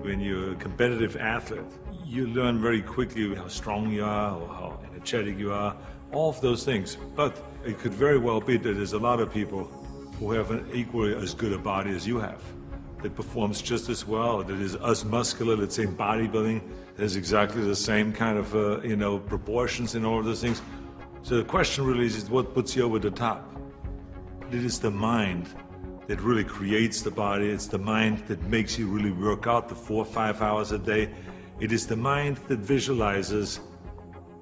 when you're a competitive athlete, you learn very quickly how strong you are or how energetic you are, all of those things. But it could very well be that there's a lot of people who have an equally as good a body as you have, that performs just as well, that is as muscular, let's say in bodybuilding, there's exactly the same kind of proportions in all of those things. So the question really is what puts you over the top? It is the mind that really creates the body. It's the mind that makes you really work out the 4 or 5 hours a day. It is the mind that visualizes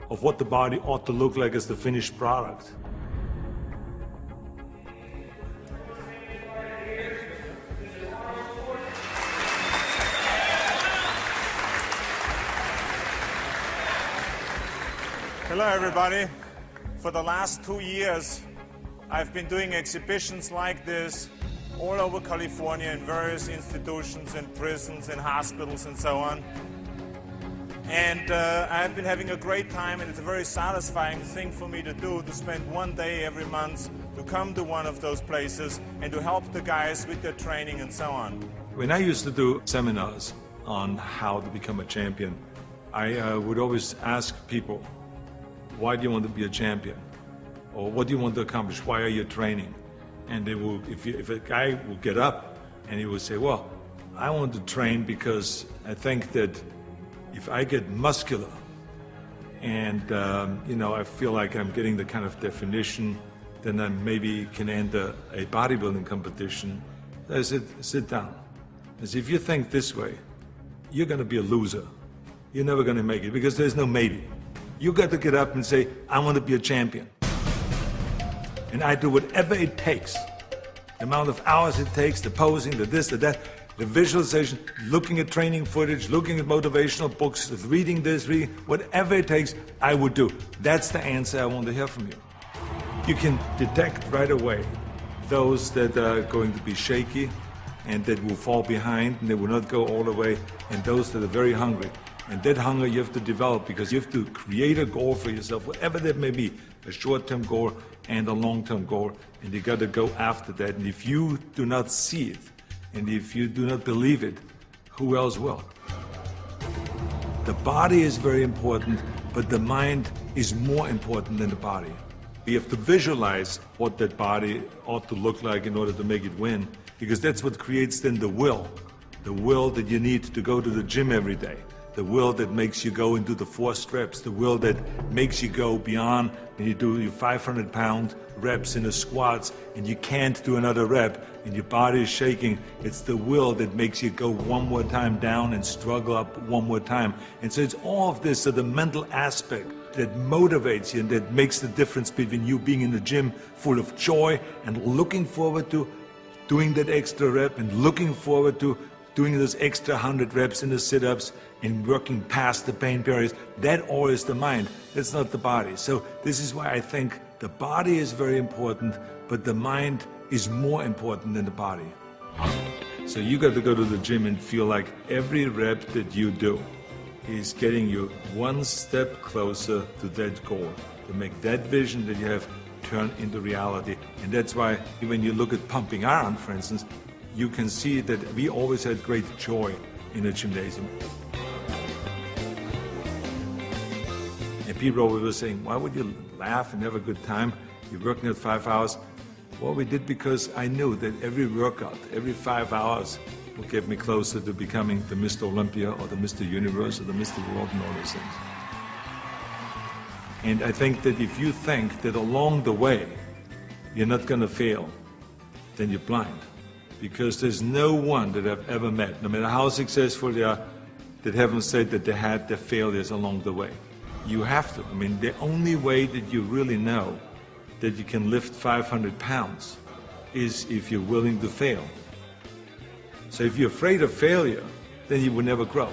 of what the body ought to look like as the finished product. Hello everybody. For the last 2 years, I've been doing exhibitions like this all over California in various institutions and prisons and hospitals and so on. And I've been having a great time, and it's a very satisfying thing for me to do, to spend one day every month to come to one of those places and to help the guys with their training and so on. When I used to do seminars on how to become a champion, I would always ask people, why do you want to be a champion? Or what do you want to accomplish? Why are you training? And they will, if a guy will get up and he will say, well, I want to train because I think that if I get muscular and I feel like I'm getting the kind of definition, then I maybe can enter a bodybuilding competition. I said, sit down. I said, if you think this way, you're going to be a loser. You're never going to make it because there's no maybe. You got to get up and say, I want to be a champion. And I do whatever it takes. The amount of hours it takes, the posing, the this, the that, the visualization, looking at training footage, looking at motivational books, reading this, reading, whatever it takes, I would do. That's the answer I want to hear from you. You can detect right away those that are going to be shaky and that will fall behind and they will not go all the way, and those that are very hungry. And that hunger you have to develop because you have to create a goal for yourself, whatever that may be, a short-term goal and a long-term goal, and you got to go after that. And if you do not see it, and if you do not believe it, who else will? The body is very important, but the mind is more important than the body. We have to visualize what that body ought to look like in order to make it win, because that's what creates then the will that you need to go to the gym every day. The will that makes you go into the 4 steps, the will that makes you go beyond when you do your 500-pound reps in the squats and you can't do another rep and your body is shaking. It's the will that makes you go one more time down and struggle up one more time. And so it's all of this, so the mental aspect that motivates you and that makes the difference between you being in the gym full of joy and looking forward to doing that extra rep and looking forward to doing those extra 100 reps in the sit-ups and working past the pain barriers. That all is the mind. That's not the body. So this is why I think the body is very important, but the mind is more important than the body. So you got to go to the gym and feel like every rep that you do is getting you one step closer to that goal, to make that vision that you have turn into reality. And that's why when you look at pumping iron, for instance, you can see that we always had great joy in the gymnasium. And people always were saying, why would you laugh and have a good time? You're working at 5 hours. Well, we did because I knew that every workout, every 5 hours, would get me closer to becoming the Mr. Olympia or the Mr. Universe or the Mr. World and all those things. And I think that if you think that along the way you're not going to fail, then you're blind. Because there's no one that I've ever met, no matter how successful they are, that haven't said that they had their failures along the way. You have to. I mean, the only way that you really know that you can lift 500 pounds is if you're willing to fail. So if you're afraid of failure, then you will never grow.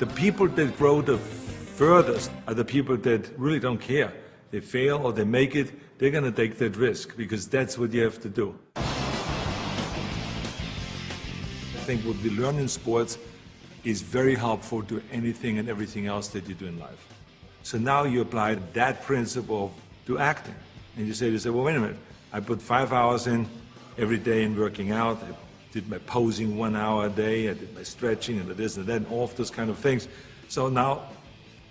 The people that grow the furthest are the people that really don't care. They fail or they make it, they're going to take that risk because that's what you have to do. I think what we learn in sports is very helpful to anything and everything else that you do in life. So now you apply that principle to acting. And you say, well, wait a minute, I put 5 hours in every day in working out, I did my posing 1 hour a day, I did my stretching and this and that, and all of those kind of things. So now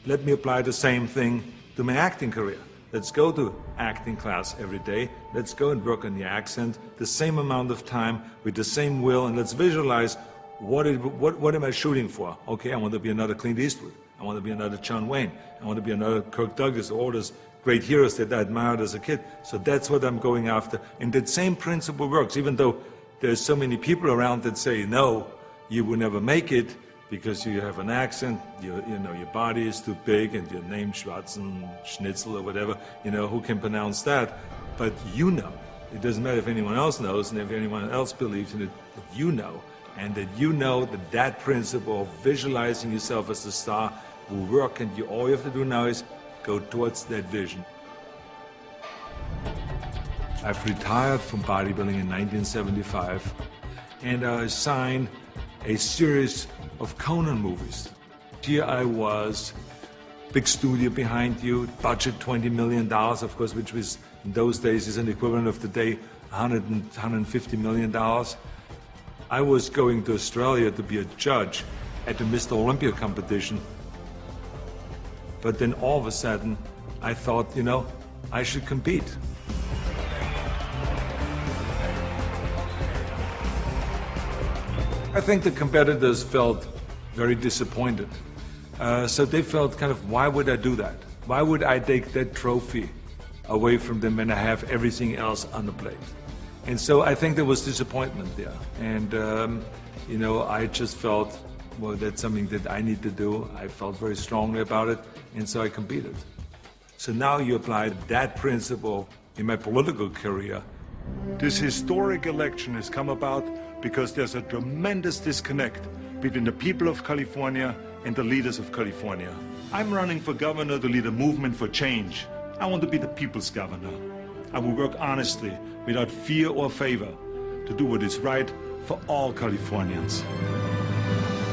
let me apply the same thing to my acting career. Let's go to acting class every day. Let's go and work on the accent, the same amount of time, with the same will, and let's visualize what am I shooting for? Okay, I want to be another Clint Eastwood. I want to be another John Wayne. I want to be another Kirk Douglas, all those great heroes that I admired as a kid. So that's what I'm going after. And that same principle works, even though there's so many people around that say, no, you will never make it because you have an accent, you know, your body is too big, and your name Schwarzenegger or whatever, you know, who can pronounce that? But you know. It doesn't matter if anyone else knows and if anyone else believes in it, but you know. And that you know that that principle of visualizing yourself as a star will work, and all you have to do now is go towards that vision. I've retired from bodybuilding in 1975, and I signed a series of Conan movies. Here I was, big studio behind you, budget $20 million, of course, which was in those days is an equivalent of today, $150 million. I was going to Australia to be a judge at the Mr. Olympia competition. But then all of a sudden, I thought, you know, I should compete. I think the competitors felt very disappointed. So they felt kind of, why would I do that? Why would I take that trophy away from them when I have everything else on the plate? And so I think there was disappointment there. And, you know, I just felt, well, that's something that I need to do. I felt very strongly about it, and so I competed. So now you apply that principle in my political career. This historic election has come about because there's a tremendous disconnect between the people of California and the leaders of California. I'm running for governor to lead a movement for change. I want to be the people's governor. I will work honestly, without fear or favor, to do what is right for all Californians.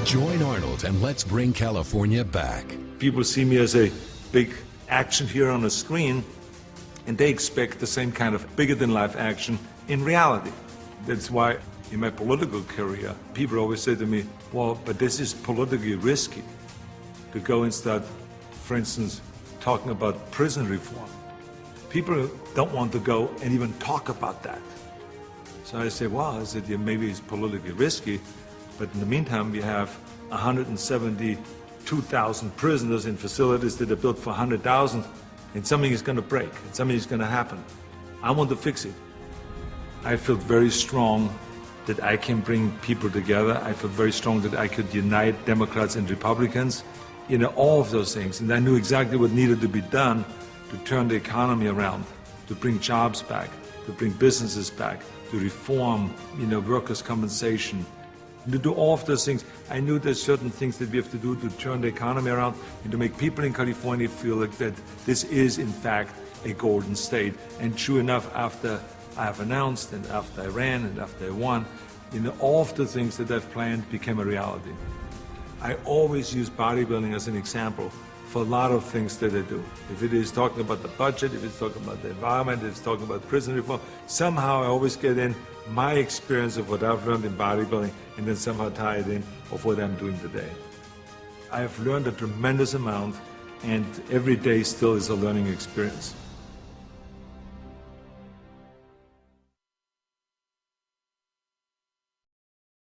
Join Arnold and let's bring California back. People see me as a big action hero on a screen, and they expect the same kind of bigger-than-life action in reality. That's why in my political career, people always say to me, well, but this is politically risky to go and start, for instance, talking about prison reform. People don't want to go and even talk about that. So I say, well, I said, yeah, maybe it's politically risky, but in the meantime, we have 172,000 prisoners in facilities that are built for 100,000, and something is going to break, and something is going to happen. I want to fix it. I feel very strong that I can bring people together. I feel very strong that I could unite Democrats and Republicans, you know, all of those things. And I knew exactly what needed to be done to turn the economy around, to bring jobs back, to bring businesses back, to reform, you know, workers' compensation, and to do all of those things. I knew there's certain things that we have to do to turn the economy around and to make people in California feel like that this is, in fact, a golden state. And true enough, after I have announced, and after I ran, and after I won, you know, all of the things that I've planned became a reality. I always use bodybuilding as an example for a lot of things that I do. If it is talking about the budget, if it's talking about the environment, if it's talking about prison reform, somehow I always get in my experience of what I've learned in bodybuilding and then somehow tie it in of what I'm doing today. I have learned a tremendous amount, and every day still is a learning experience.